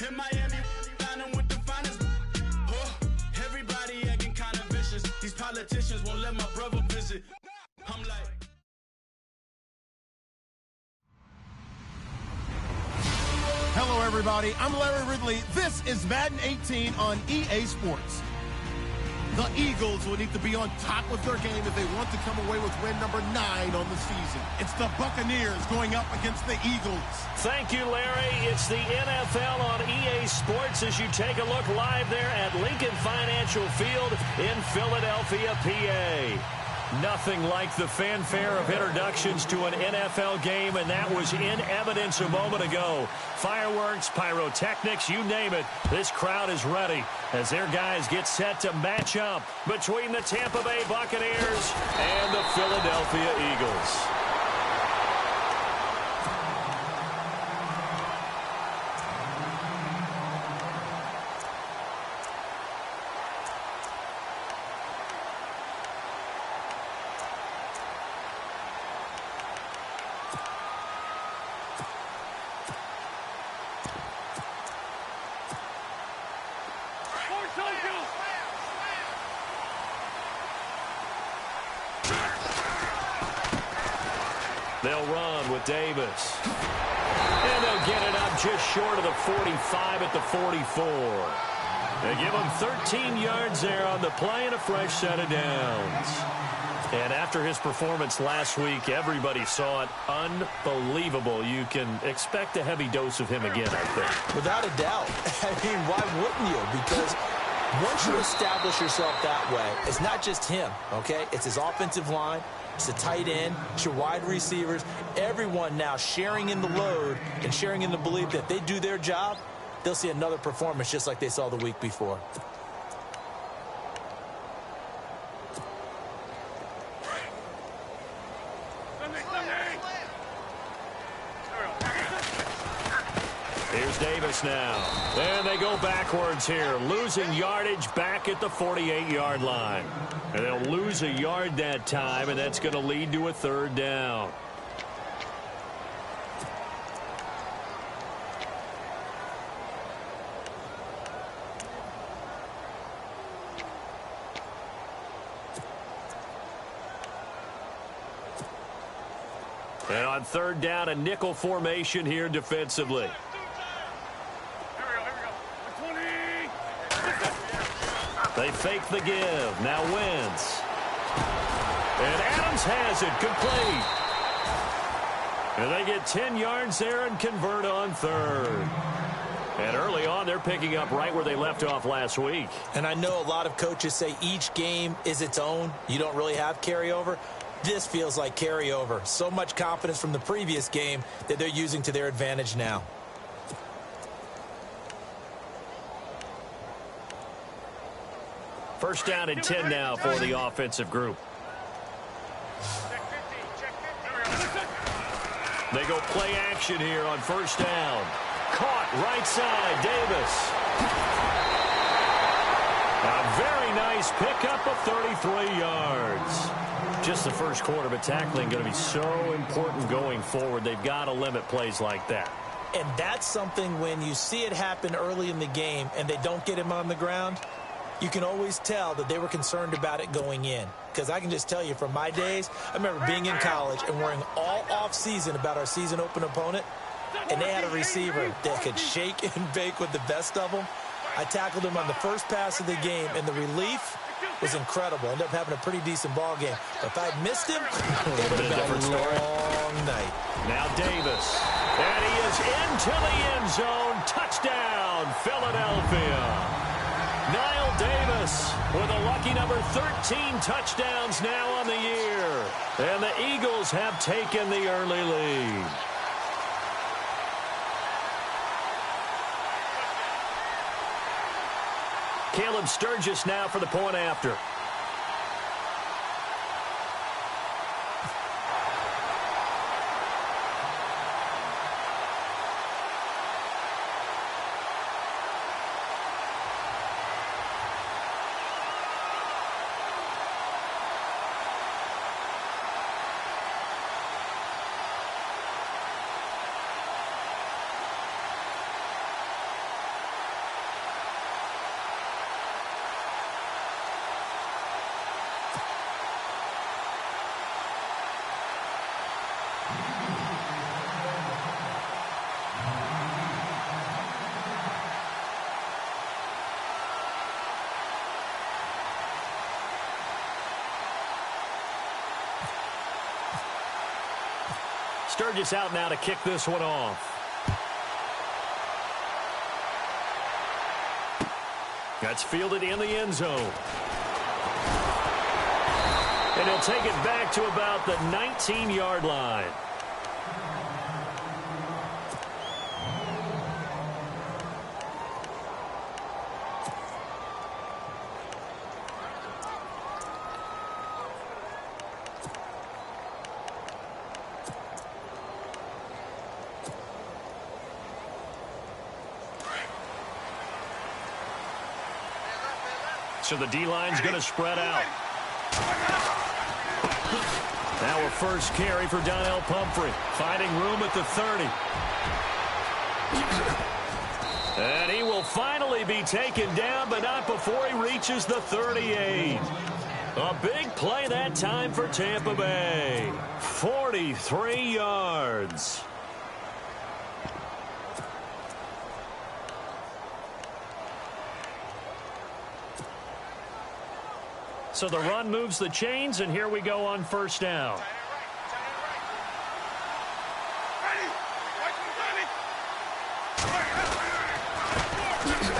In Miami, dining with the finest. Everybody acting kind of vicious. These politicians won't let my brother visit. I'm like... Hello, everybody. I'm Larry Ridley. This is Madden 18 on EA Sports. The Eagles will need to be on top of their game if they want to come away with win number 9 on the season. It's the Buccaneers going up against the Eagles. Thank you, Larry. It's the NFL on EA Sports as you take a look live there at Lincoln Financial Field in Philadelphia, PA. Nothing like the fanfare of introductions to an NFL game, and that was in evidence a moment ago. Fireworks, pyrotechnics, you name it. This crowd is ready as their guys get set to match up between the Tampa Bay Buccaneers and the Philadelphia Eagles. They'll run with Davis. And they'll get it up just short of the 45 at the 44. They give him 13 yards there on the play and a fresh set of downs. And after his performance last week, everybody saw it. Unbelievable. You can expect a heavy dose of him again, I think. Without a doubt. I mean, why wouldn't you? Because once you establish yourself that way, it's not just him, okay? It's his offensive line. It's the tight end. It's your wide receivers. Everyone now sharing in the load and sharing in the belief that if they do their job, they'll see another performance just like they saw the week before. Here's Davis now. And they go backwards here, losing yardage back at the 48-yard line. And they'll lose a yard that time, and that's going to lead to a third down. And on third down, a nickel formation here defensively. They fake the give. Now Wentz. And Adams has it complete. And they get 10 yards there and convert on third. And early on, they're picking up right where they left off last week. And I know a lot of coaches say each game is its own. You don't really have carryover. This feels like carryover. So much confidence from the previous game that they're using to their advantage now. First down and 10 now for the offensive group. They go play action here on first down. Caught right side, Davis. A very nice pickup of 33 yards. Just the first quarter, but tackling going to be so important going forward. They've got to limit plays like that. And that's something when you see it happen early in the game and they don't get him on the ground, you can always tell that they were concerned about it going in. Because I can just tell you from my days, I remember being in college and worrying all off-season about our season open opponent, and they had a receiver that could shake and bake with the best of them. I tackled him on the first pass of the game, and the relief was incredible. Ended up having a pretty decent ball game. But if I'd missed him, it would have been a long night. Now Davis. And he is into the end zone. Touchdown, Philadelphia. Niall Davis with a lucky number 13 touchdowns now on the year. And the Eagles have taken the early lead. Caleb Sturgis now for the point after. Sturgis out now to kick this one off. That's fielded in the end zone. And he'll take it back to about the 19-yard line. So the D-line's going to spread out. Now a first carry for Donnell Pumphrey. Finding room at the 30. And he will finally be taken down, but not before he reaches the 38. A big play that time for Tampa Bay. 43 yards. So the run moves the chains, and here we go on first down.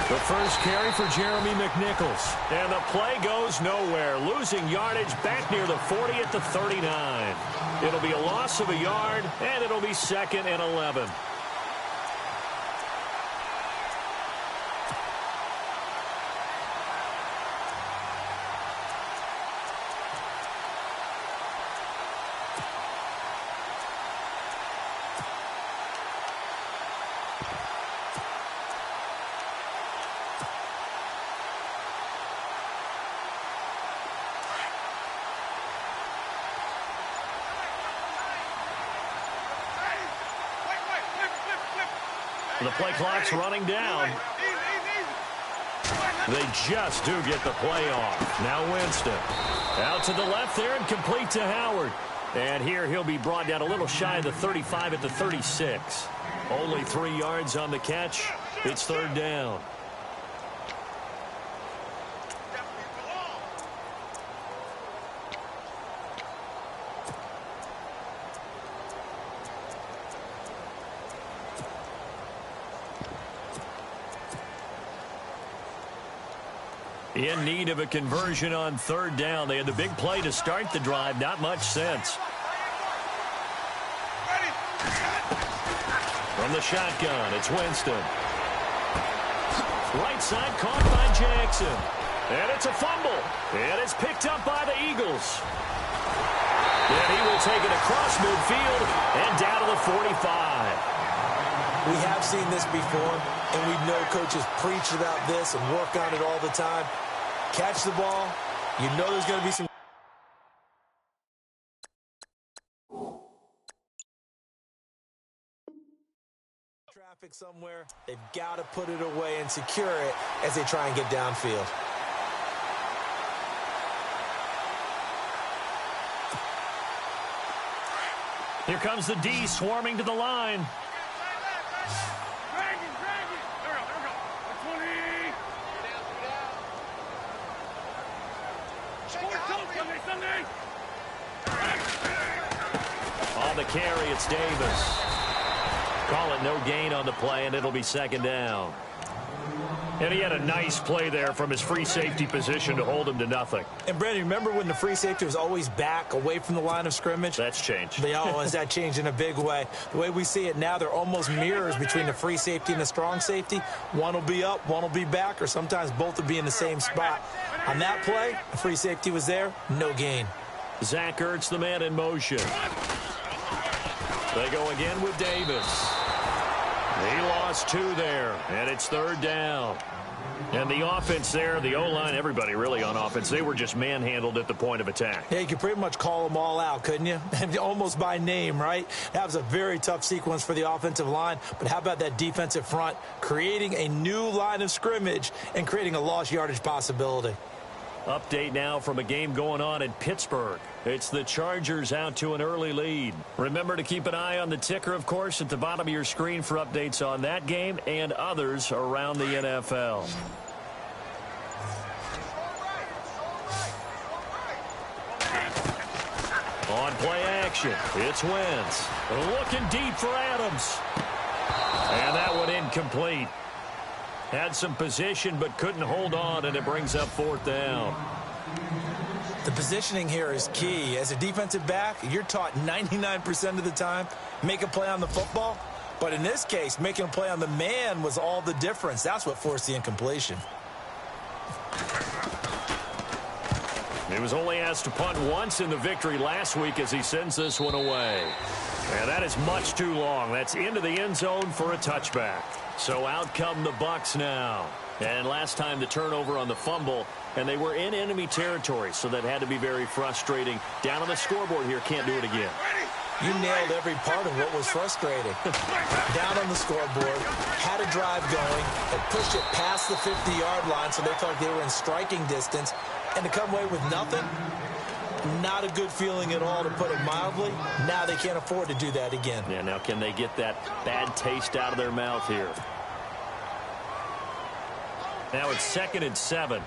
The first carry for Jeremy McNichols. And the play goes nowhere. Losing yardage back near the 40 at the 39. It'll be a loss of a yard, and it'll be 2nd and 11. The play clock's running down. They just do get the play off. Now Winston. Out to the left there and complete to Howard. And here he'll be brought down a little shy of the 35 at the 36. Only 3 yards on the catch. It's 3rd down. In need of a conversion on 3rd down. They had the big play to start the drive. Not much sense. From the shotgun, it's Winston. Right side caught by Jackson. And it's a fumble. And it's picked up by the Eagles. And he will take it across midfield and down to the 45. We have seen this before, and we know coaches preach about this and work on it all the time. Catch the ball. You know there's going to be some traffic somewhere. They've got to put it away and secure it as they try and get downfield. Here comes the D swarming to the line. On the carry, it's Davis. Call it no gain on the play, and it'll be 2nd down. And he had a nice play there from his free safety position to hold him to nothing. And, Brandon, remember when the free safety was always back away from the line of scrimmage? That's changed. That changed in a big way. The way we see it now, they're almost mirrors between the free safety and the strong safety. One will be up, one will be back, or sometimes both will be in the same spot. On that play, the free safety was there, no gain. Zach Ertz, the man in motion. They go again with Davis. He lost 2 there, and it's 3rd down. And the offense there, the O-line, everybody really on offense, they were just manhandled at the point of attack. Yeah, you could pretty much call them all out, couldn't you? Almost by name, right? That was a very tough sequence for the offensive line. But how about that defensive front creating a new line of scrimmage and creating a lost yardage possibility? Update now from a game going on in Pittsburgh. It's the Chargers out to an early lead. Remember to keep an eye on the ticker, of course, at the bottom of your screen for updates on that game and others around the NFL. On play action, it's Wentz. Looking deep for Adams. And that one incomplete. Had some position but couldn't hold on, and it brings up 4th down. The positioning here is key. As a defensive back, you're taught 99% of the time, make a play on the football. But in this case, making a play on the man was all the difference. That's what forced the incompletion. He was only asked to punt once in the victory last week as he sends this one away. And that is much too long. That's into the end zone for a touchback. So out come the Bucs now. And last time the turnover on the fumble, and they were in enemy territory, so that had to be very frustrating. Down on the scoreboard here, can't do it again. You nailed every part of what was frustrating. Down on the scoreboard, had a drive going, and pushed it past the 50-yard line so they felt like they were in striking distance, and to come away with nothing, not a good feeling at all, to put it mildly. Now they can't afford to do that again. Yeah, now can they get that bad taste out of their mouth here? Now it's 2nd and 7.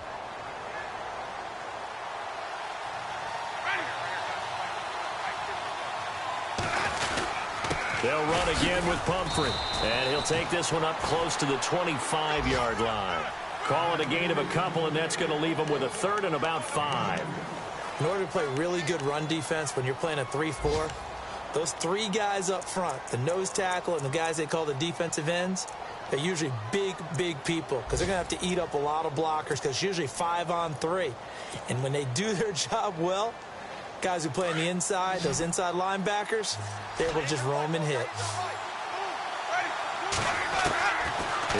They'll run again with Pumphrey. And he'll take this one up close to the 25-yard line. Call it a gain of a couple, and that's going to leave them with a 3rd and about 5. In order to play really good run defense when you're playing a 3-4, those 3 guys up front, the nose tackle and the guys they call the defensive ends, they're usually big, big people because they're going to have to eat up a lot of blockers because it's usually 5-on-3. And when they do their job well, guys who play on the inside, those inside linebackers, they're able to just roam and hit.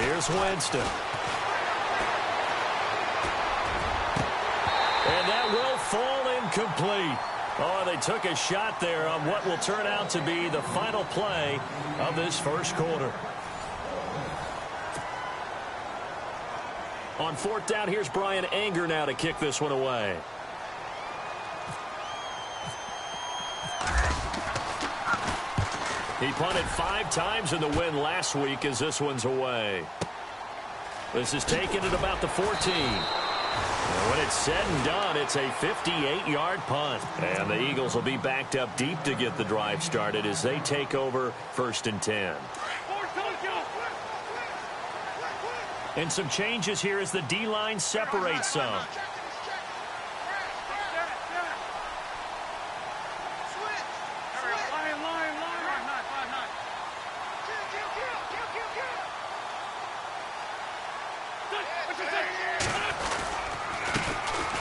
Here's Winston. And that will fall incomplete. Oh, they took a shot there on what will turn out to be the final play of this first quarter. On 4th down, here's Brian Anger now to kick this one away. He punted 5 times in the win last week as this one's away. This is taken at about the 14. And when it's said and done, it's a 58-yard punt. And the Eagles will be backed up deep to get the drive started as they take over 1st and 10. And some changes here as the D-line separates some.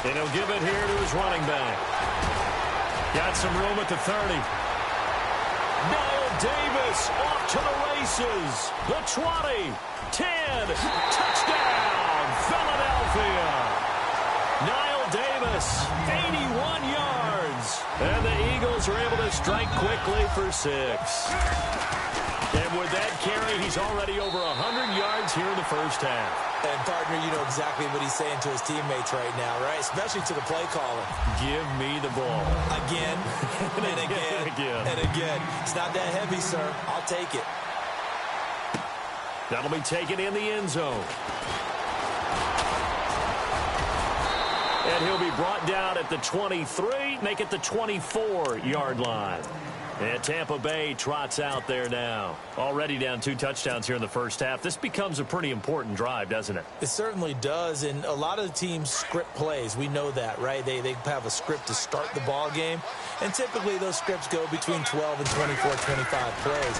And he'll give it here to his running back. Got some room at the 30. Niall Davis off to the races. The 20, 10, touchdown, Philadelphia. Niall Davis, 81 yards. And the Eagles are able to strike quickly for 6. And with that carry, he's already over 100 yards here in the first half. And, partner, you know exactly what he's saying to his teammates right now, right? Especially to the play caller. Give me the ball. Again, and again, and again. It's not that heavy, sir. I'll take it. That'll be taken in the end zone. And he'll be brought down at the 23, make it the 24-yard line. And Tampa Bay trots out there now. Already down 2 touchdowns here in the first half. This becomes a pretty important drive, doesn't it? It certainly does, and a lot of the teams script plays. We know that, right? They have a script to start the ball game, and typically those scripts go between 12 and 24, 25 plays.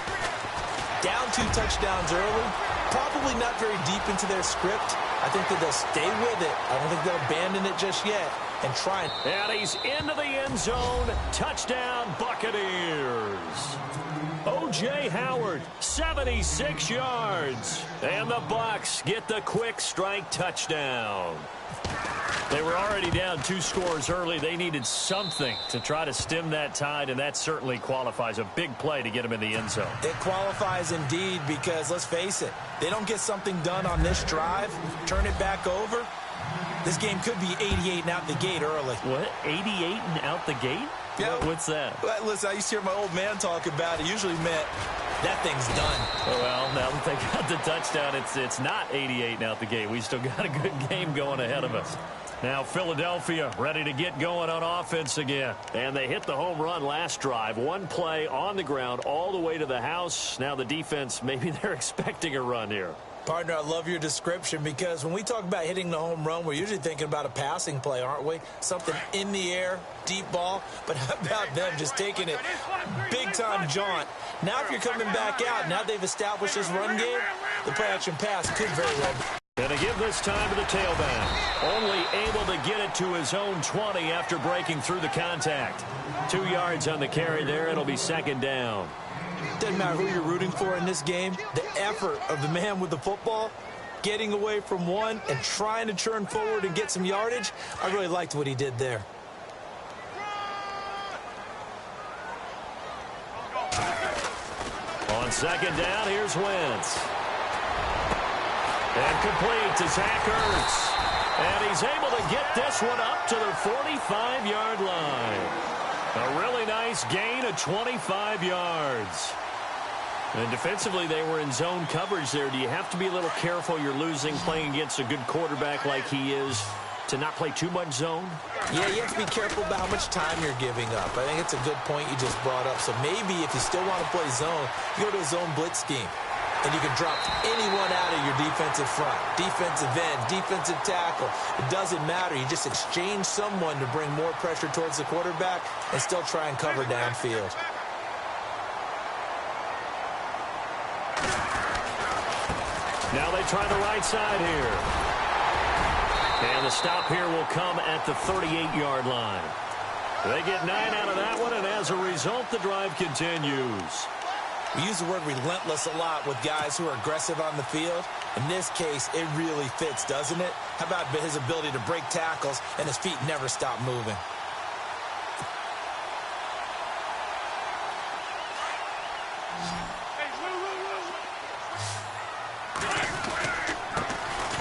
Down 2 touchdowns early, probably not very deep into their script. I think that they'll stay with it. I don't think they'll abandon it just yet. And try and he's into the end zone. Touchdown, Buccaneers. O.J. Howard, 76 yards. And the Bucs get the quick strike touchdown. They were already down 2 scores early. They needed something to try to stem that tide, and that certainly qualifies. A big play to get them in the end zone. It qualifies indeed because, let's face it, they don't get something done on this drive, turn it back over, this game could be 88 and out the gate early. What? 88 and out the gate? Yeah. What's that? Listen, I used to hear my old man talk about it. Usually meant that thing's done. Well, now that they got the touchdown, it's not 88 and out the gate. We still got a good game going ahead of us. Now Philadelphia ready to get going on offense again. And they hit the home run last drive. One play on the ground all the way to the house. Now the defense, maybe they're expecting a run here. Partner, I love your description because when we talk about hitting the home run, we're usually thinking about a passing play, aren't we? Something in the air, deep ball. But how about them just taking it big-time jaunt? Now if you're coming back out, now they've established this run game, the play-action pass could very well be. Going to give this time to the tailback. Only able to get it to his own 20 after breaking through the contact. 2 yards on the carry there. It'll be second down. Doesn't matter who you're rooting for in this game. The effort of the man with the football, getting away from one and trying to churn forward and get some yardage, I really liked what he did there. On second down, here's Wentz. And complete to Zach Ertz. And he's able to get this one up to the 45-yard line. A really nice gain of 25 yards. And defensively, they were in zone coverage there. Do you have to be a little careful you're losing playing against a good quarterback like he is to not play too much zone? Yeah, you have to be careful about how much time you're giving up. I think it's a good point you just brought up. So maybe if you still want to play zone, you go to a zone blitz scheme. And you can drop anyone out of your defensive front, defensive end, defensive tackle. It doesn't matter. You just exchange someone to bring more pressure towards the quarterback and still try and cover downfield. Now they try the right side here. And the stop here will come at the 38-yard line. They get 9 out of that one, and as a result, the drive continues. We use the word relentless a lot with guys who are aggressive on the field. In this case, it really fits, doesn't it? How about his ability to break tackles and his feet never stop moving?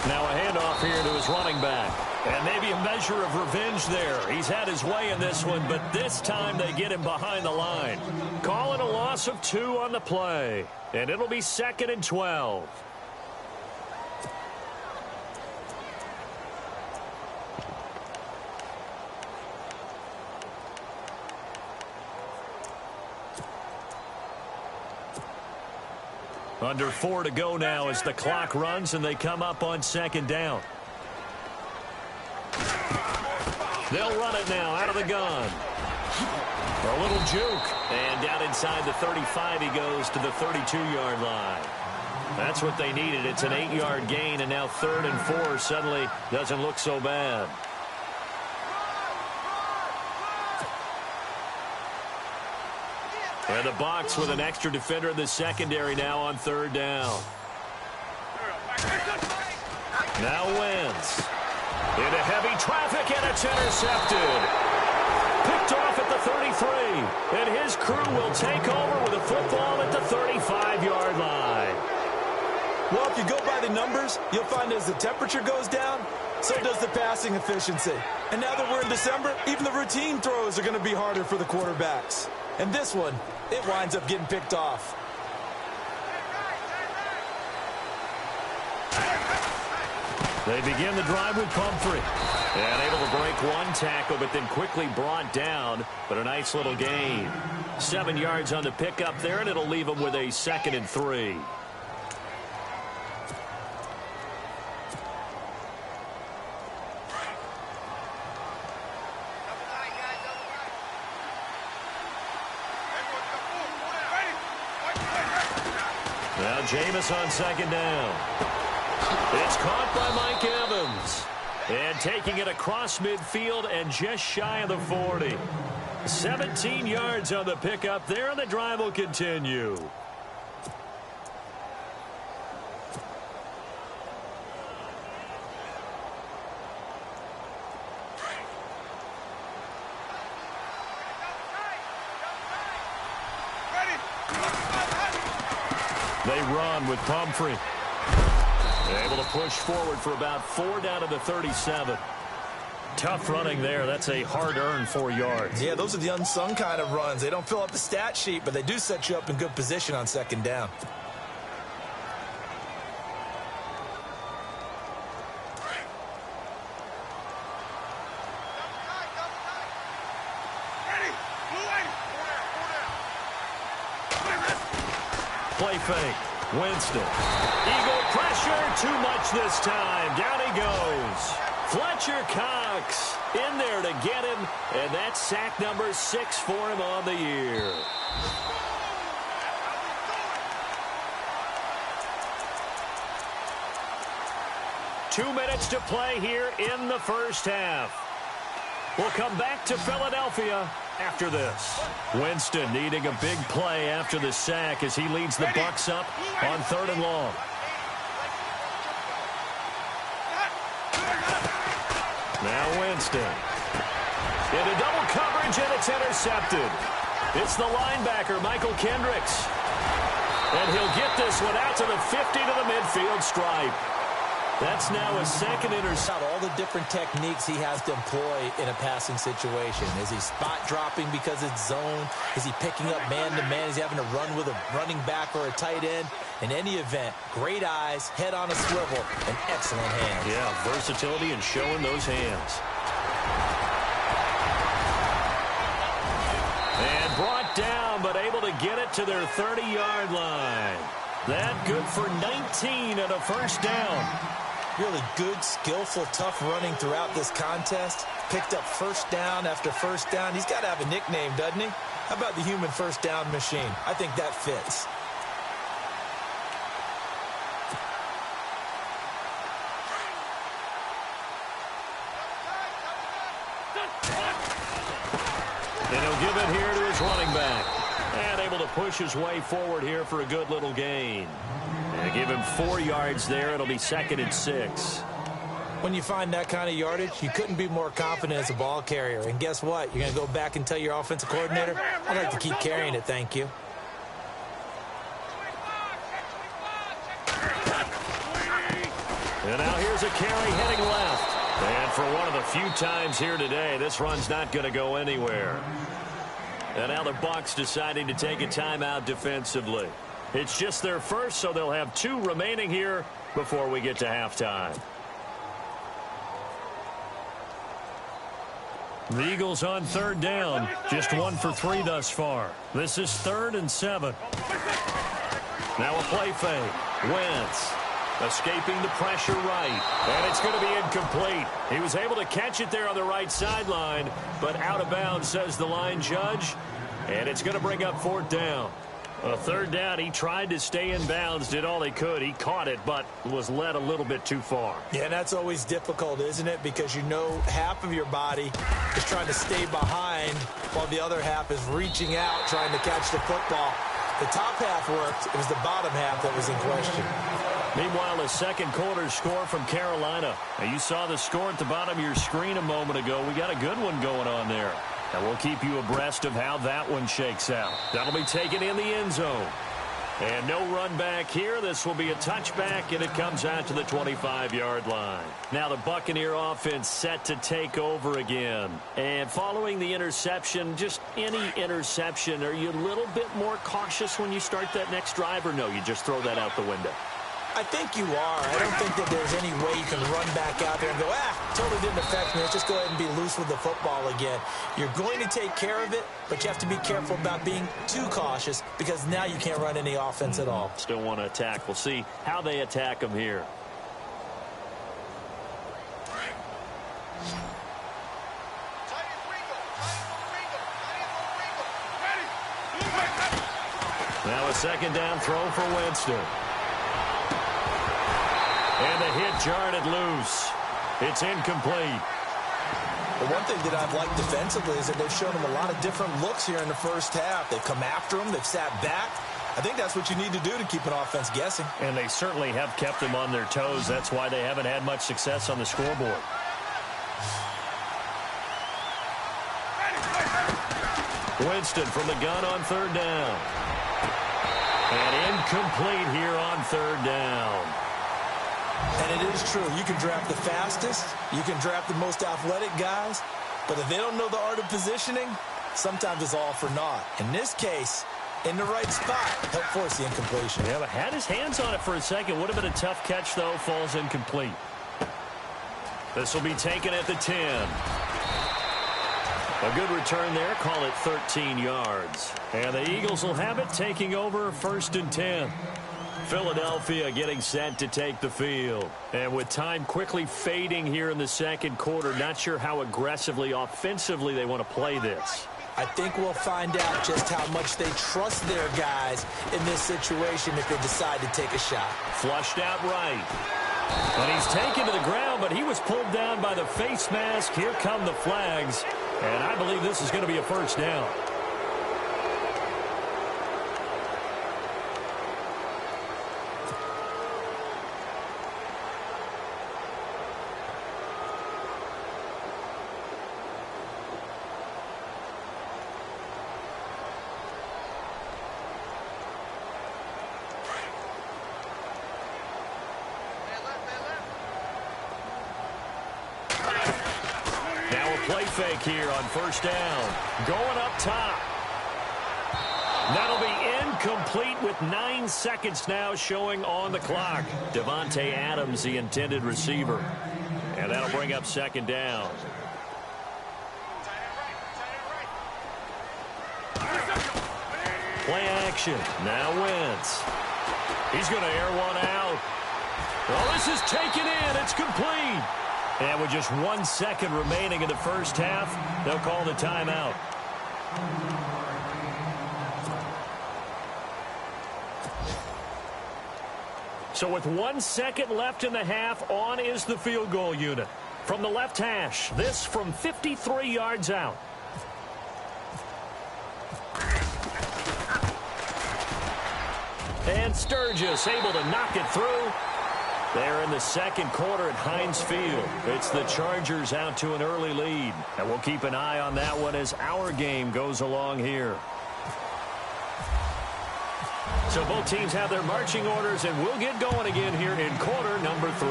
Now a handoff here to his running back. And maybe a measure of revenge there. He's had his way in this one, but this time they get him behind the line. Calling a loss of 2 on the play. And it'll be 2nd and 12. Under 4 to go now as the clock runs and they come up on 2nd down. They'll run it now out of the gun. A little juke. And down inside the 35 he goes to the 32-yard line. That's what they needed. It's an 8-yard gain, and now 3rd and 4 suddenly doesn't look so bad. And the Bucs with an extra defender in the secondary now on 3rd down. Now Wentz. Into heavy traffic, and it's intercepted. Picked off at the 33. And his crew will take over with a football at the 35-yard line. Well, if you go by the numbers, you'll find as the temperature goes down, so does the passing efficiency. And now that we're in December, even the routine throws are going to be harder for the quarterbacks. And this one, it winds up getting picked off. They begin the drive with Pumphrey. And able to break one tackle, but then quickly brought down. But a nice little gain. 7 yards on the pickup there, and it'll leave them with a 2nd and 3. Now Jameis on 2nd down. It's caught by Mike Evans. And taking it across midfield and just shy of the 40. 17 yards on the pickup there, and the drive will continue. They run with Pumphrey. Able to push forward for about 4 down to the 37. Tough running there. That's a hard-earned 4 yards. Yeah, those are the unsung kind of runs. They don't fill up the stat sheet, but they do set you up in good position on 2nd down. play fake. Winston. Eagle pressure, too much this time. Down he goes. Fletcher Cox in there to get him, and that's sack number 6 for him on the year. Two minutes to play here in the first half. We'll come back to Philadelphia after this. Winston needing a big play after the sack as he leads the Bucs up on 3rd and long. Now Winston. Into double coverage, and it's intercepted. It's the linebacker, Michael Kendricks. And he'll get this one out to the 50 to the midfield stripe. That's now a second interception. All the different techniques he has to employ in a passing situation. Is he spot dropping because it's zone? Is he picking up man-to-man? Is he having to run with a running back or a tight end? In any event, great eyes, head on a swivel, and excellent hands. Yeah, versatility and showing those hands. And brought down, but able to get it to their 30-yard line. That good for 19 and a first down. Really good, skillful, tough running throughout this contest. Picked up first down after first down. He's got to have a nickname, doesn't he? How about the human first down machine? I think that fits. And he'll give it here to his running back. And able to push his way forward here for a good little gain. And give him 4 yards there. It'll be 2nd and 6. When you find that kind of yardage, you couldn't be more confident as a ball carrier. And guess what? You're going to go back and tell your offensive coordinator, I'd like to keep carrying it, thank you. And now here's a carry heading left. And for one of the few times here today, this run's not going to go anywhere. And now the Bucs deciding to take a timeout defensively. It's just their first, so they'll have 2 remaining here before we get to halftime. The Eagles on 3rd down. Just 1 for 3 thus far. This is 3rd and 7. Now a play fake. Wentz escaping the pressure right. And it's going to be incomplete. He was able to catch it there on the right sideline, but out of bounds, says the line judge. And it's going to bring up 4th down. A 3rd down, he tried to stay in bounds, did all he could. He caught it, but was led a little bit too far. Yeah, and that's always difficult, isn't it? Because you know half of your body is trying to stay behind while the other half is reaching out, trying to catch the football. The top half worked. It was the bottom half that was in question. Meanwhile, a second quarter score from Carolina. Now, you saw the score at the bottom of your screen a moment ago. We got a good one going on there. And we'll keep you abreast of how that one shakes out. That'll be taken in the end zone. And no run back here. This will be a touchback, and it comes out to the 25-yard line. Now the Buccaneer offense set to take over again. And following the interception, just any interception, are you a little bit more cautious when you start that next drive, or no, you just throw that out the window? I think you are. I don't think that there's any way you can run back out there and go, totally didn't affect me. Let's just go ahead and be loose with the football again. You're going to take care of it, but you have to be careful about being too cautious because now you can't run any offense at all. Still want to attack. We'll see how they attack them here. Now a second down throw for Winston. And the hit jarred it loose. It's incomplete. The one thing that I've liked defensively is that they've shown them a lot of different looks here in the first half. They've come after them. They've sat back. I think that's what you need to do to keep an offense guessing. And they certainly have kept them on their toes. That's why they haven't had much success on the scoreboard. Winston from the gun on 3rd down. And incomplete here on 3rd down. And it is true. You can draft the fastest. You can draft the most athletic guys. But if they don't know the art of positioning, sometimes it's all for naught. In this case, in the right spot, help force the incompletion. Yeah, but had his hands on it for a second. Would have been a tough catch, though. Falls incomplete. This will be taken at the 10. A good return there. Call it 13 yards. And the Eagles will have it, taking over 1st and 10. Philadelphia getting set to take the field. And with time quickly fading here in the second quarter, not sure how aggressively, offensively they want to play this. I think we'll find out just how much they trust their guys in this situation if they decide to take a shot. Flushed out right. And he's taken to the ground, but he was pulled down by the face mask. Here come the flags. And I believe this is going to be a first down. Play fake here on 1st down. Going up top. That'll be incomplete with 9 seconds now showing on the clock. Devontae Adams, the intended receiver. And that'll bring up 2nd down. Play action. Now Wentz. He's going to air one out. Well, this is taken in. It's complete. And with just 1 second remaining in the first half, they'll call the timeout. So with 1 second left in the half, on is the field goal unit. From the left hash, this from 53 yards out. And Sturgis able to knock it through. There in the second quarter at Heinz Field. It's the Chargers out to an early lead. And we'll keep an eye on that one as our game goes along here. So both teams have their marching orders, and we'll get going again here in quarter number 3.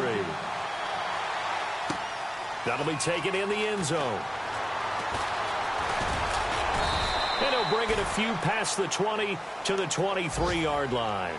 That'll be taken in the end zone. And he'll bring it a few past the 20 to the 23-yard line.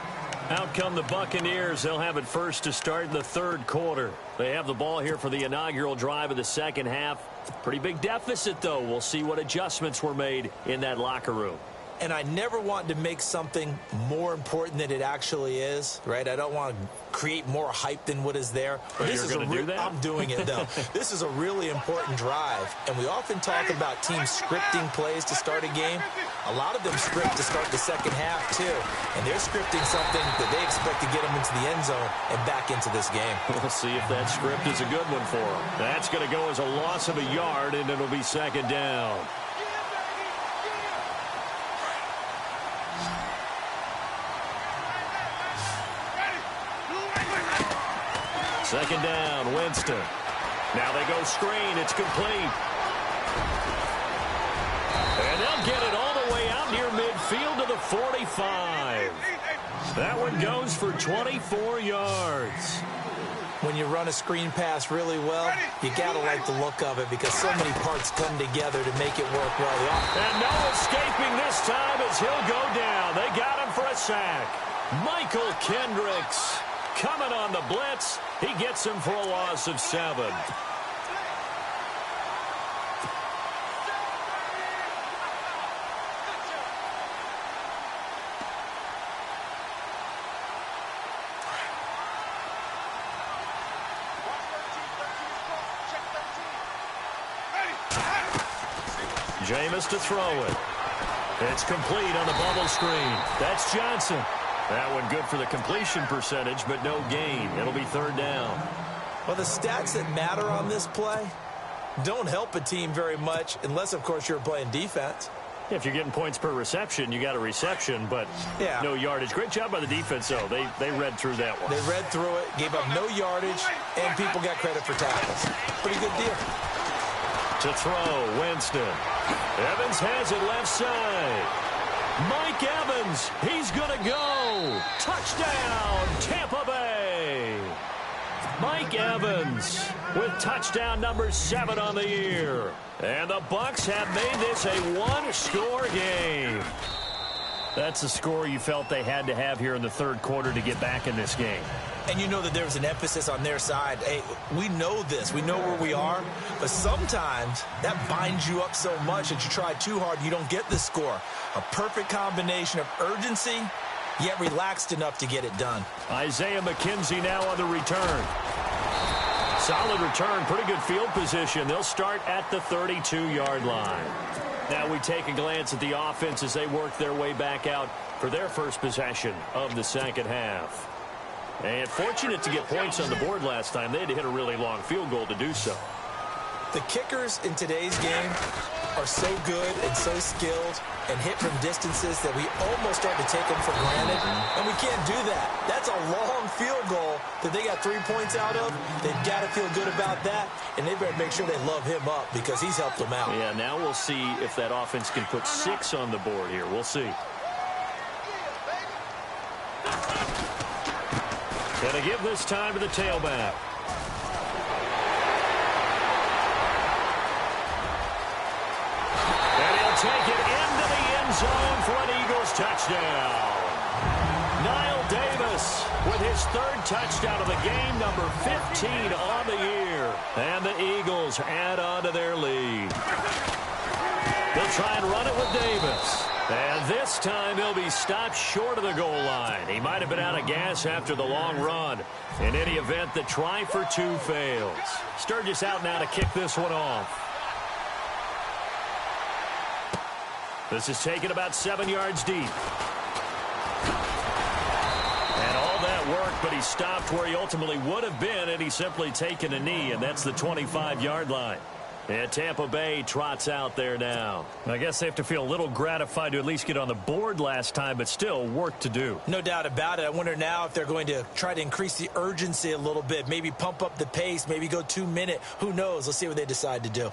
Out come the Buccaneers. They'll have it first to start the third quarter. They have the ball here for the inaugural drive of the second half. Pretty big deficit, though. We'll see what adjustments were made in that locker room. And I never want to make something more important than it actually is, right? I don't want to create more hype than what is there. But you're going to do that? I'm doing it, though. This is a really important drive. And we often talk about teams scripting plays to start a game. A lot of them script to start the second half, too. And they're scripting something that they expect to get them into the end zone and back into this game. We'll see if that script is a good one for them. That's going to go as a loss of a yard, and it'll be 2nd down. Second down, Winston. Now they go screen. It's complete. And they'll get it all the way out near midfield to the 45. That one goes for 24 yards. When you run a screen pass really well, you got to like the look of it because so many parts come together to make it work well. And no escaping this time as he'll go down. They got him for a sack. Michael Kendricks coming on the blitz. He gets him for a loss of 7. Jameis to throw it. It's complete on the bubble screen. That's Johnson. That one good for the completion percentage, but no gain. It'll be 3rd down. Well, the stats that matter on this play don't help a team very much unless, of course, you're playing defense. If you're getting points per reception, you got a reception, but no yardage. Great job by the defense, though. They read through that one. They read through it, gave up no yardage, and people got credit for tackles. Pretty good deal. To throw, Winston. Evans has it left side. Mike Evans, he's going to go. Touchdown, Tampa Bay. Mike Evans with touchdown number 7 on the year. And the Bucs have made this a one-score game. That's the score you felt they had to have here in the third quarter to get back in this game. And you know that there's an emphasis on their side. Hey, we know this. We know where we are. But sometimes that binds you up so much that you try too hard, you don't get the score. A perfect combination of urgency, yet relaxed enough to get it done. Isaiah McKenzie now on the return. Solid return, pretty good field position. They'll start at the 32-yard line. Now we take a glance at the offense as they work their way back out for their first possession of the second half. And fortunate to get points on the board last time. They had to hit a really long field goal to do so. The kickers in today's game are so good and so skilled and hit from distances that we almost start to take them for granted. And we can't do that. That's a long field goal that they got 3 points out of. They've got to feel good about that, and they better make sure they love him up because he's helped them out. Yeah, now we'll see if that offense can put 6 on the board here. We'll see. Gonna give this time to the tailback. And he'll take it into the end zone for an Eagles touchdown. Niall Davis with his 3rd touchdown of the game, number 15 on the year. And the Eagles add on to their lead. They'll try and run it with Davis. And this time he'll be stopped short of the goal line. He might have been out of gas after the long run. In any event, the try for 2 fails. Sturgis out now to kick this one off. This is taken about 7 yards deep. And all that work, but he stopped where he ultimately would have been had he simply taken a knee, and that's the 25-yard line. And Tampa Bay trots out there now. I guess they have to feel a little gratified to at least get on the board last time, but still work to do. No doubt about it. I wonder now if they're going to try to increase the urgency a little bit, maybe pump up the pace, maybe go 2-minute. Who knows? Let's see what they decide to do.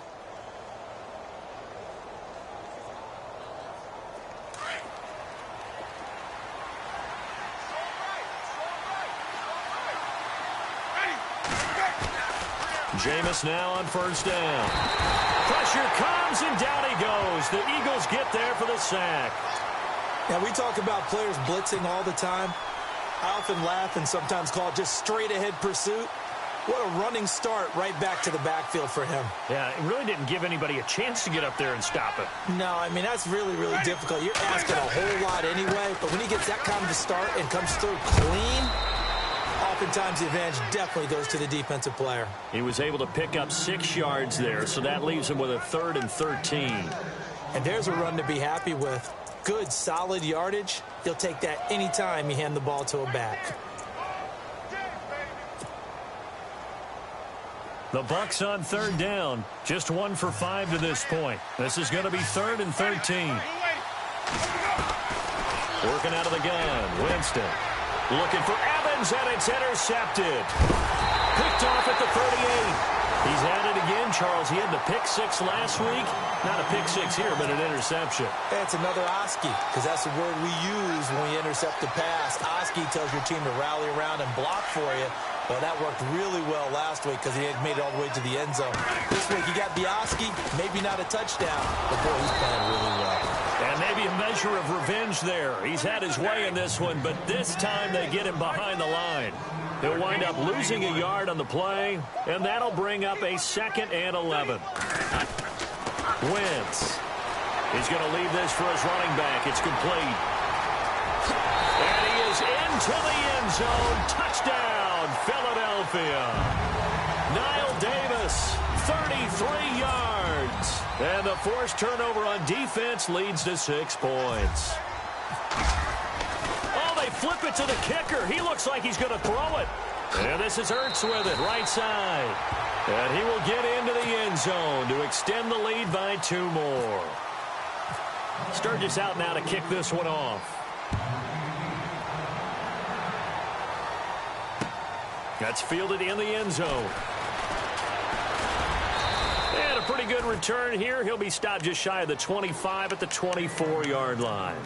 Jameis now on first down. Pressure comes, and down he goes. The Eagles get there for the sack. Now, we talk about players blitzing all the time. I often laugh and sometimes call it just straight-ahead pursuit. What a running start right back to the backfield for him. Yeah, it really didn't give anybody a chance to get up there and stop it. No, I mean, that's really, really difficult. You're asking a whole lot anyway, but when he gets that kind of a start and comes through clean, oftentimes the advantage definitely goes to the defensive player. He was able to pick up 6 yards there, so that leaves him with a 3rd and 13. And there's a run to be happy with. Good, solid yardage. He'll take that anytime you hand the ball to a back. The Bucs on 3rd down. Just 1 for 5 to this point. This is going to be 3rd and 13. Working out of the gun. Winston looking for Evans, and it's intercepted. Picked off at the 38. He's had it again, Charles. He had the pick 6 last week. Not a pick 6 here, but an interception. It's another Oski, because that's the word we use when we intercept the pass. Oski tells your team to rally around and block for you. Well, that worked really well last week because he had made it all the way to the end zone. This week, you got the Oski, maybe not a touchdown, but boy, he's playing really well. And maybe a measure of revenge there. He's had his way in this one, but this time they get him behind the line. He'll wind up losing a yard on the play, and that'll bring up a 2nd and 11. Wentz. He's going to leave this for his running back. It's complete. And he is into the end zone. Touchdown, Philadelphia. Niall Davis, 33 yards. And the forced turnover on defense leads to 6 points. They flip it to the kicker. He looks like he's going to throw it. And this is Ertz with it, right side. And he will get into the end zone to extend the lead by 2 more. Sturgis out now to kick this one off. That's fielded in the end zone. And a pretty good return here. He'll be stopped just shy of the 25 at the 24-yard line.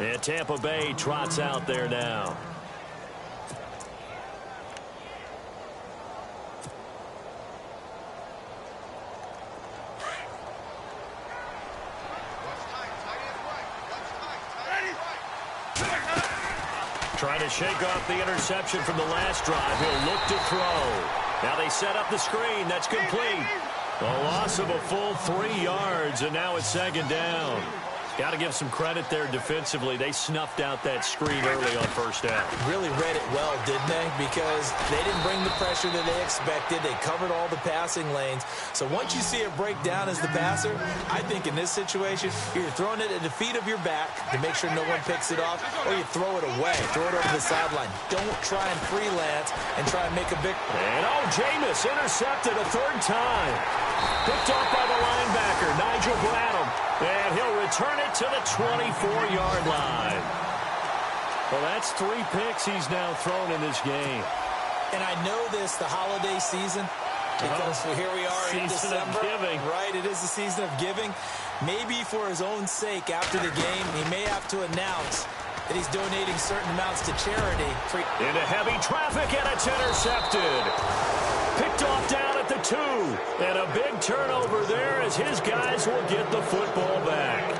And Tampa Bay trots out there now. Trying to shake off the interception from the last drive. He'll look to throw. Now they set up the screen. That's complete. A loss of a full 3 yards, and now it's second down. Got to give some credit there defensively. They snuffed out that screen early on first down. Really read it well, didn't they? Because they didn't bring the pressure that they expected. They covered all the passing lanes. So once you see it break down as the passer, I think in this situation, you're throwing it at the feet of your back to make sure no one picks it off, or you throw it away. Throw it over the sideline. Don't try and freelance and try and make a big... And Jameis intercepted a 3rd time. Picked off by the linebacker, Nigel Bradham. And he'll return it to the 24-yard line. Well, that's 3 picks he's now thrown in this game. And I know this, the holiday season, because here we are in December. Of giving. Right, it is the season of giving. Maybe for his own sake after the game, he may have to announce that he's donating certain amounts to charity. Into heavy traffic, and it's intercepted. Picked off down at the 2. And a big turnover there as his guys will get the football back.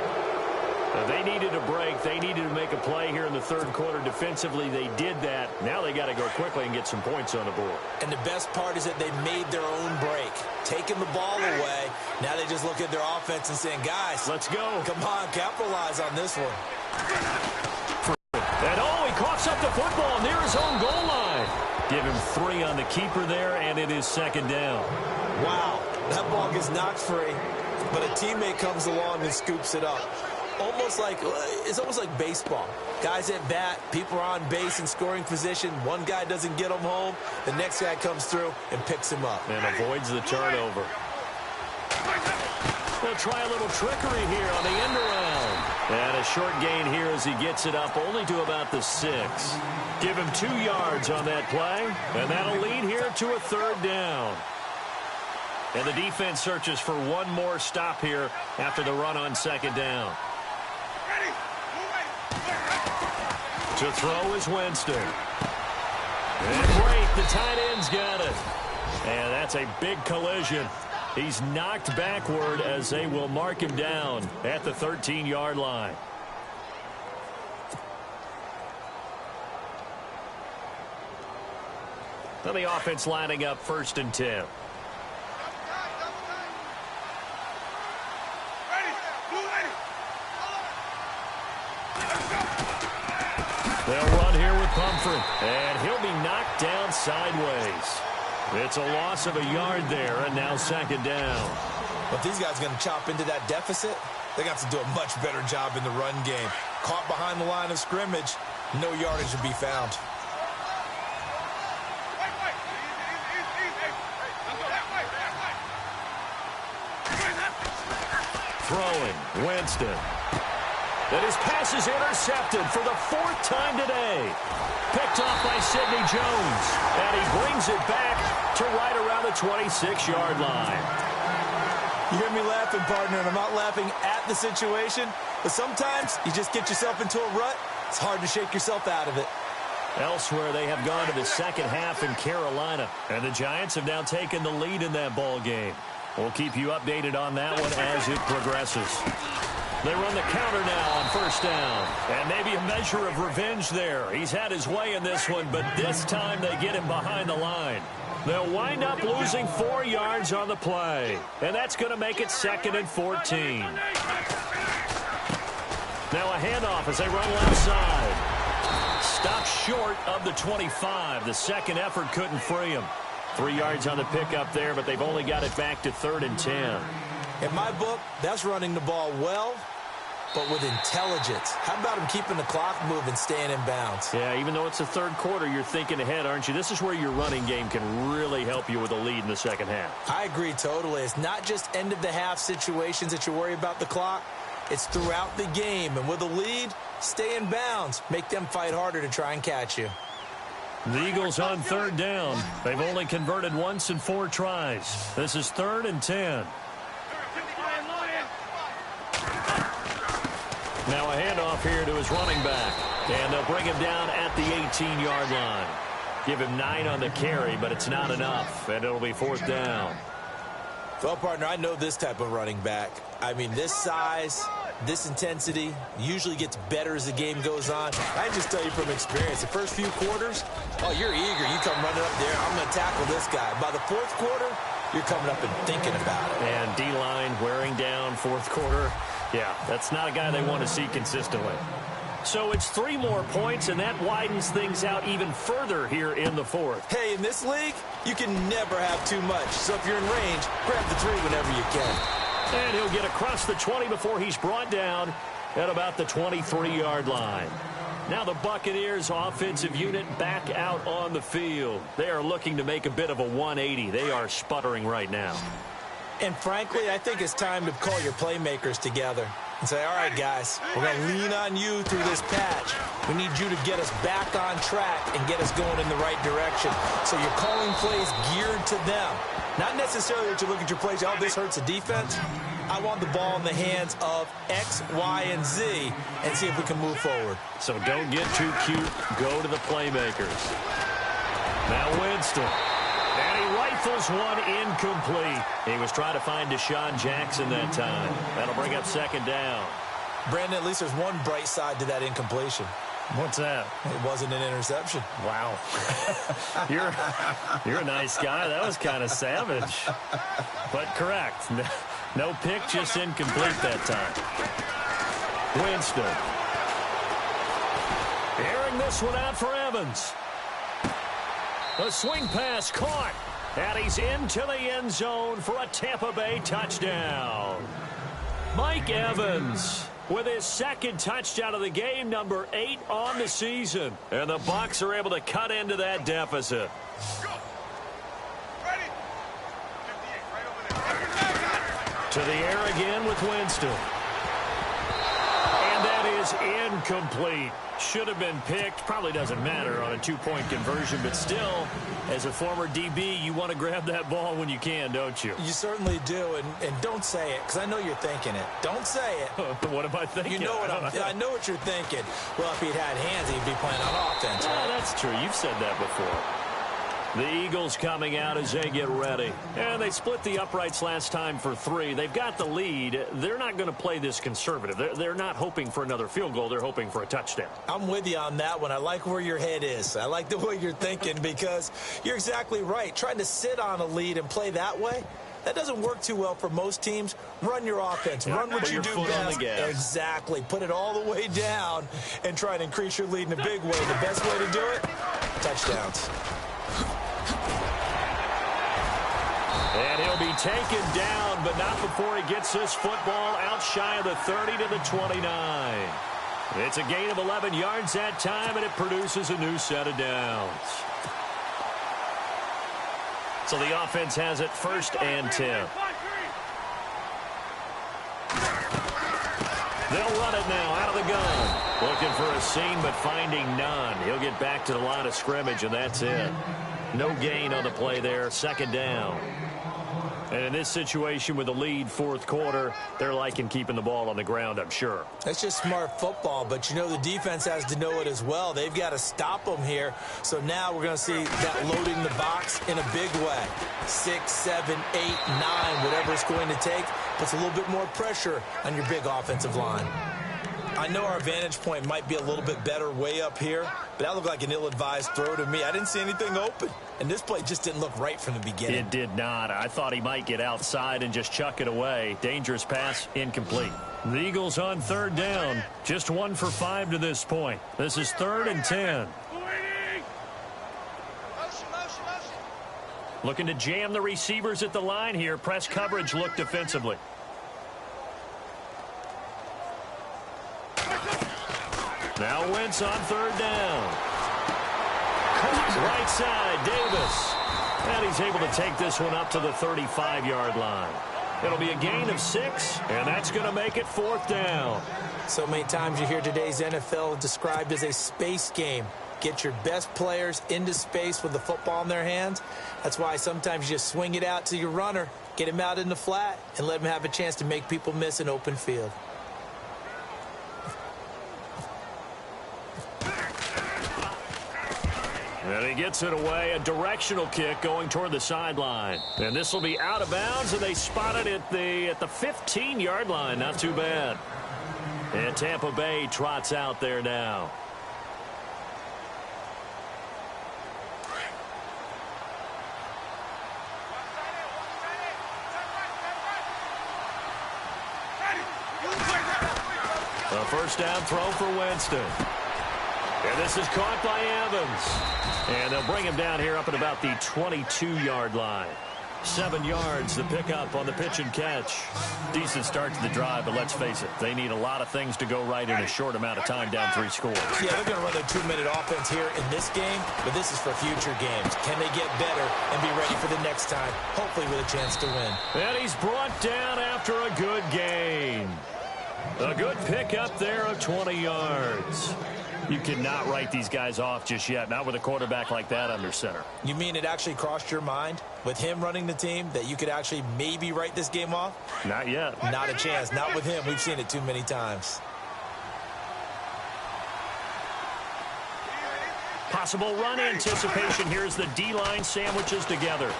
They needed a break. They needed to make a play here in the 3rd quarter. Defensively, they did that. Now they got to go quickly and get some points on the board. And the best part is that they made their own break. Taking the ball away. Now they just look at their offense and saying, guys, let's go. Come on, capitalize on this one. And he coughs up the football near his own goal line. Give him 3 on the keeper there, and it is second down. Wow, that ball gets knocked free, but a teammate comes along and scoops it up. It's almost like baseball. Guys at bat, people are on base in scoring position. One guy doesn't get him home. The next guy comes through and picks him up. And avoids the turnover. We'll try a little trickery here on the end around. And a short gain here as he gets it up only to about the 6. Give him 2 yards on that play. And that'll lead here to a 3rd down. And the defense searches for one more stop here after the run on second down. To throw is Winston. And great, the tight end's got it. And that's a big collision. He's knocked backward as they will mark him down at the 13-yard line. Now the offense lining up 1st and 10. They'll run here with Pumphrey, and he'll be knocked down sideways. It's a loss of a yard there, and now second down. But these guys are going to chop into that deficit. They got to do a much better job in the run game. Caught behind the line of scrimmage, no yardage to be found. Throwing, Winston. And his pass is intercepted for the 4th time today. Picked off by Sidney Jones. And he brings it back to right around the 26-yard line. You hear me laughing, partner, and I'm not laughing at the situation. But sometimes you just get yourself into a rut. It's hard to shake yourself out of it. Elsewhere, they have gone to the second half in Carolina. And the Giants have now taken the lead in that ball game. We'll keep you updated on that one as it progresses. They run the counter now on first down. And maybe a measure of revenge there. He's had his way in this one, but this time they get him behind the line. They'll wind up losing 4 yards on the play. And that's going to make it 2nd and 14. Now a handoff as they run left side. Stopped short of the 25. The second effort couldn't free him. 3 yards on the pickup there, but they've only got it back to 3rd and 10. In my book, that's running the ball well, but with intelligence. How about him keeping the clock moving, staying in bounds? Yeah, even though it's the 3rd quarter, you're thinking ahead, aren't you? This is where your running game can really help you with a lead in the second half. I agree totally. It's not just end-of-the-half situations that you worry about the clock. It's throughout the game. And with a lead, stay in bounds. Make them fight harder to try and catch you. The Eagles on 3rd down. They've only converted once in 4 tries. This is 3rd and 10. Now a handoff here to his running back. And they'll bring him down at the 18-yard line. Give him 9 on the carry, but it's not enough. And it'll be 4th down. Well, partner, I know this type of running back. I mean, this size, This intensity usually gets better as the game goes on. I just tell you from experience, the first few quarters, oh, you're eager. You come running up there, I'm going to tackle this guy. By the fourth quarter, you're coming up and thinking about it. And D-line wearing down fourth quarter. Yeah, that's not a guy they want to see consistently. So it's 3 more points, and that widens things out even further here in the fourth. Hey, in this league, you can never have too much. So if you're in range, grab the 3 whenever you can. And he'll get across the 20 before he's brought down at about the 23-yard line. Now the Buccaneers offensive unit back out on the field. They are looking to make a bit of a 180. They are sputtering right now. And frankly, I think it's time to call your playmakers together and say, all right, guys, we're going to lean on you through this patch. We need you to get us back on track and get us going in the right direction. So you're calling plays geared to them. Not necessarily that you look at your plays, oh, this hurts the defense. I want the ball in the hands of X, Y, and Z and see if we can move forward. So don't get too cute. Go to the playmakers. Now Winston. And he rifles one incomplete. He was trying to find Deshaun Jackson that time. That'll bring up second down. Brandon, at least there's one bright side to that incompletion. What's that? It wasn't an interception. Wow. You're a nice guy. That was kind of savage. But correct. No pick, just incomplete that time. Winston. Airing this one out for Evans. A swing pass caught. And he's into the end zone for a Tampa Bay touchdown. Mike Evans with his second touchdown of the game, number 8 on the season. And the Bucs are able to cut into that deficit. To the air again with Winston. And that is incomplete. Should have been picked. Probably doesn't matter on a 2-point conversion, but still, as a former DB, you want to grab that ball when you can, don't you? You certainly do, and don't say it, because I know you're thinking it. Don't say it. What am I thinking? You know what I know what you're thinking. Well, if he'd had hands, he'd be playing on offense. Yeah, that's true. You've said that before. The Eagles coming out as they get ready. And they split the uprights last time for 3. They've got the lead. They're not going to play this conservative. They're not hoping for another field goal. They're hoping for a touchdown. I'm with you on that one. I like where your head is. I like the way you're thinking because you're exactly right. Trying to sit on a lead and play that way, that doesn't work too well for most teams. Run your offense. Run what you do best. Exactly. Put it all the way down and try and increase your lead in a big way. The best way to do it, touchdowns. And he'll be taken down, but not before he gets this football out shy of the 30 to the 29. It's a gain of 11 yards that time, and it produces a new set of downs. So the offense has it 1st and 10. They'll run it now out of the gun. Looking for a seam, but finding none. He'll get back to the line of scrimmage, and that's it. No gain on the play there. 2nd down. And in this situation with the lead 4th quarter, they're liking keeping the ball on the ground, I'm sure. That's just smart football, but you know the defense has to know it as well. They've got to stop them here. So now we're going to see that loading the box in a big way. 6, 7, 8, 9, whatever it's going to take, puts a little bit more pressure on your big offensive line. I know our vantage point might be a little bit better way up here, but that looked like an ill-advised throw to me. I didn't see anything open, and this play just didn't look right from the beginning. It did not. I thought he might get outside and just chuck it away. Dangerous pass, incomplete. The Eagles on 3rd down. Just 1 for 5 to this point. This is 3rd and 10. Looking to jam the receivers at the line here. Press coverage look defensively. Now Wentz on 3rd down. Right side, Davis. And he's able to take this one up to the 35-yard line. It'll be a gain of 6, and that's going to make it 4th down. So many times you hear today's NFL described as a space game. Get your best players into space with the football in their hands. That's why sometimes you just swing it out to your runner, get him out in the flat, and let him have a chance to make people miss an open field. And he gets it away, a directional kick going toward the sideline. And this will be out of bounds, and they spot it at the 15-yard line. Not too bad. And Tampa Bay trots out there now. A first down throw for Winston. And this is caught by Evans. And they'll bring him down here up at about the 22-yard line. 7 yards, the pickup on the pitch and catch. Decent start to the drive, but let's face it, they need a lot of things to go right in a short amount of time, down 3 scores. Yeah, they're going to run their 2-minute offense here in this game, but this is for future games. Can they get better and be ready for the next time, hopefully with a chance to win? And he's brought down after a good gain. A good pickup there of 20 yards. You cannot write these guys off just yet, not with a quarterback like that under center. You mean it actually crossed your mind with him running the team that you could actually maybe write this game off? Not yet. Not a chance. Not with him. We've seen it too many times. Possible run anticipation. Here's the D-line sandwiches together.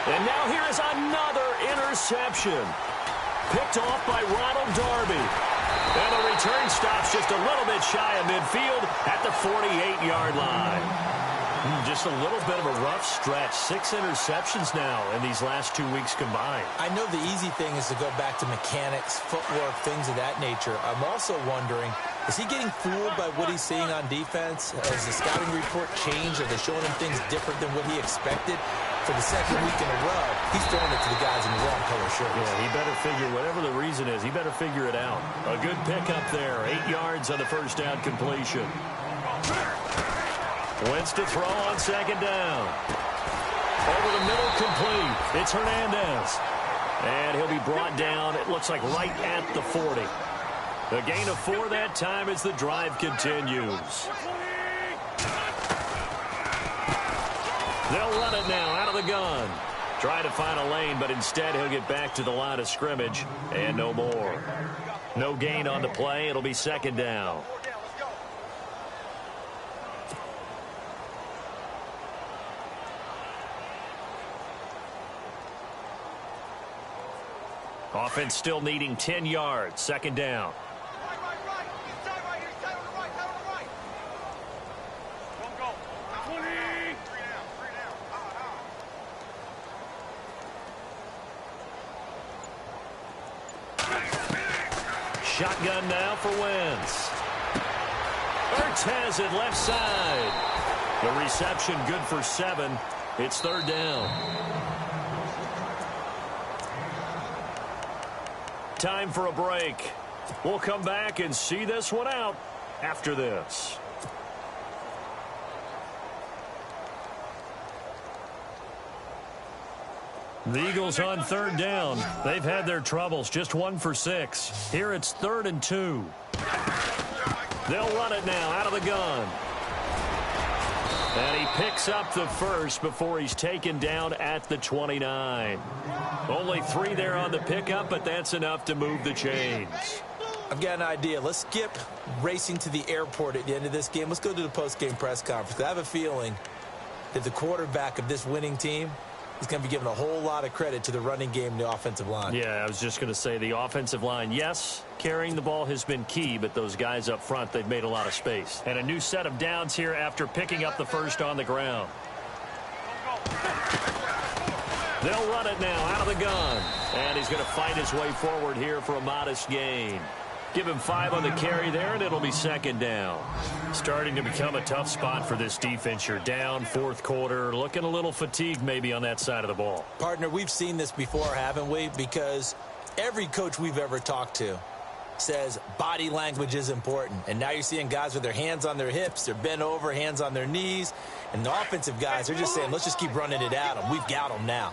And now here is another interception. Picked off by Ronald Darby. And the return stops just a little bit shy of midfield at the 48-yard line. Just a little bit of a rough stretch. 6 interceptions now in these last 2 weeks combined. I know the easy thing is to go back to mechanics, footwork, things of that nature. I'm also wondering, is he getting fooled by what he's seeing on defense? Has the scouting report changed? Are they showing him things different than what he expected? For the second week in a row, he's throwing it to the guys in the wrong color shirts. Yeah, he better figure, whatever the reason is, he better figure it out. A good pickup there. 8 yards on the first down completion. Wins to throw on second down. Over the middle, complete. It's Hernandez. And he'll be brought down, it looks like right at the 40. A gain of 4 that time as the drive continues. They'll run it now out of the gun. Try to find a lane, but instead he'll get back to the line of scrimmage and no more. No gain on the play. It'll be second down. Offense still needing 10 yards. Second down. Shotgun now for Wentz. Ertz has it left side. The reception good for 7. It's third down. Time for a break. We'll come back and see this one out after this. The Eagles on third down. They've had their troubles. Just 1 for 6. Here it's 3rd and 2. They'll run it now out of the gun. And he picks up the first before he's taken down at the 29. Only 3 there on the pickup, but that's enough to move the chains. I've got an idea. Let's skip racing to the airport at the end of this game. Let's go to the post-game press conference. I have a feeling that the quarterback of this winning team is going to be given a whole lot of credit to the running game and the offensive line. Yeah, I was just going to say the offensive line, yes, carrying the ball has been key, but those guys up front, they've made a lot of space. And a new set of downs here after picking up the first on the ground. They'll run it now out of the gun. And he's going to fight his way forward here for a modest gain. Give him 5 on the carry there, and it'll be second down. Starting to become a tough spot for this defense. You're down 4th quarter, looking a little fatigued maybe on that side of the ball. Partner, we've seen this before, haven't we? Because every coach we've ever talked to says body language is important. And now you're seeing guys with their hands on their hips, they're bent over, hands on their knees. And the offensive guys, they're just saying, let's just keep running it at them. We've got them now.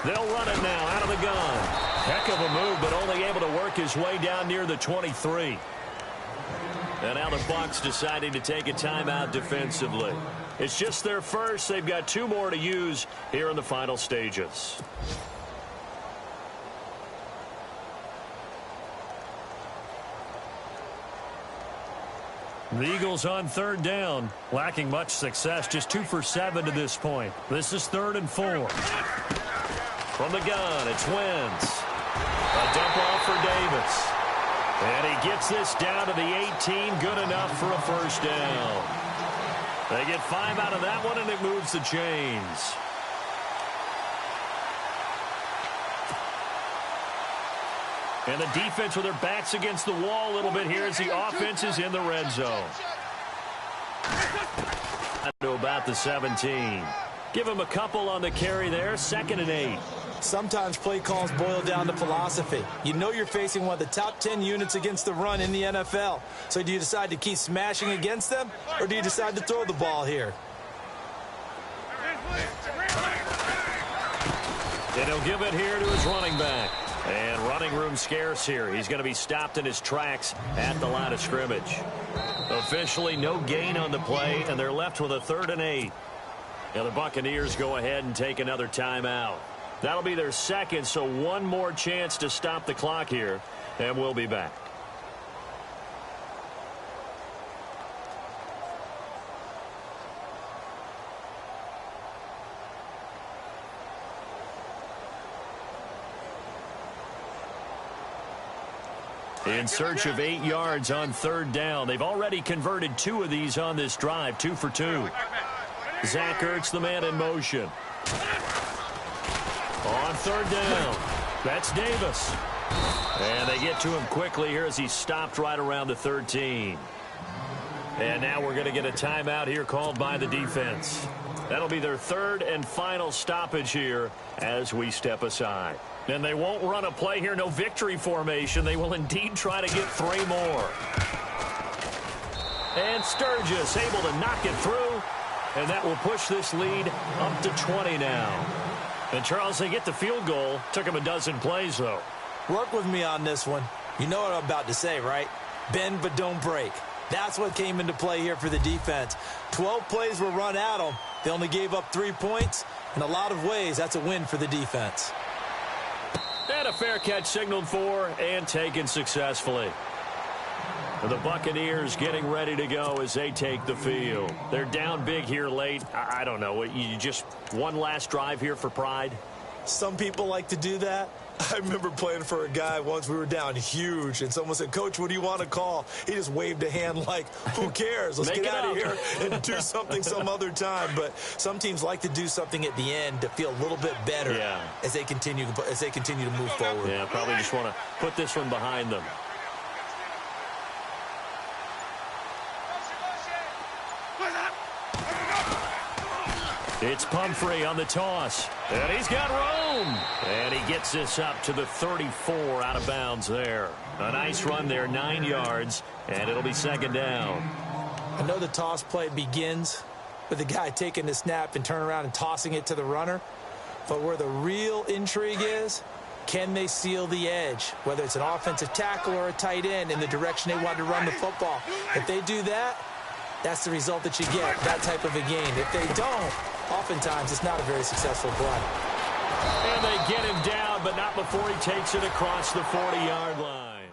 They'll run it now out of the gun. Heck of a move, but only able to work his way down near the 23. And now the Bucs deciding to take a timeout defensively. It's just their first. They've got 2 more to use here in the final stages. The Eagles on third down, lacking much success, just 2 for 7 to this point. This is 3rd and 4. From the gun, it's Wentz. A dump off for Davis. And he gets this down to the 18, good enough for a first down. They get 5 out of that one, and it moves the chains. And the defense with their backs against the wall a little bit here as the offense is in the red zone. To about the 17. Give him a couple on the carry there, 2nd and 8. Sometimes play calls boil down to philosophy. You know you're facing one of the top 10 units against the run in the NFL. So do you decide to keep smashing against them, or do you decide to throw the ball here? And he'll give it here to his running back. And running room scarce here. He's going to be stopped in his tracks at the line of scrimmage. Officially no gain on the play, and they're left with a 3rd and 8. Now the Buccaneers go ahead and take another timeout. That'll be their 2nd, so one more chance to stop the clock here, and we'll be back. In search of 8 yards on 3rd down. They've already converted 2 of these on this drive, 2 for 2. Zach Ertz, the man in motion. On 3rd down, that's Davis. And they get to him quickly here as he's stopped right around the 13. And now we're going to get a timeout here called by the defense. That'll be their 3rd and final stoppage here as we step aside. And they won't run a play here, no victory formation. They will indeed try to get 3 more. And Sturgis able to knock it through. And that will push this lead up to 20 now. And, Charles, they get the field goal. Took them a dozen plays, though. Work with me on this one. You know what I'm about to say, right? Bend but don't break. That's what came into play here for the defense. 12 plays were run at them. They only gave up 3 points. In a lot of ways, that's a win for the defense. And a fair catch signaled for and taken successfully. The Buccaneers getting ready to go as they take the field. They're down big here late. I don't know. You just one last drive here for pride? Some people like to do that. I remember playing for a guy once. We were down huge, and someone said, "Coach, what do you want to call?" He just waved a hand like, who cares? Let's get out of here and do something some other time. But some teams like to do something at the end to feel a little bit better as they continue to move forward. Yeah, probably just want to put this one behind them. It's Pumphrey on the toss. And he's got room. And he gets this up to the 34 out of bounds there. A nice run there, 9 yards. And it'll be 2nd down. I know the toss play begins with the guy taking the snap and turning around and tossing it to the runner. But where the real intrigue is, can they seal the edge? Whether it's an offensive tackle or a tight end in the direction they want to run the football. If they do that, that's the result that you get, that type of a game. If they don't, oftentimes it's not a very successful play. And they get him down, but not before he takes it across the 40-yard line.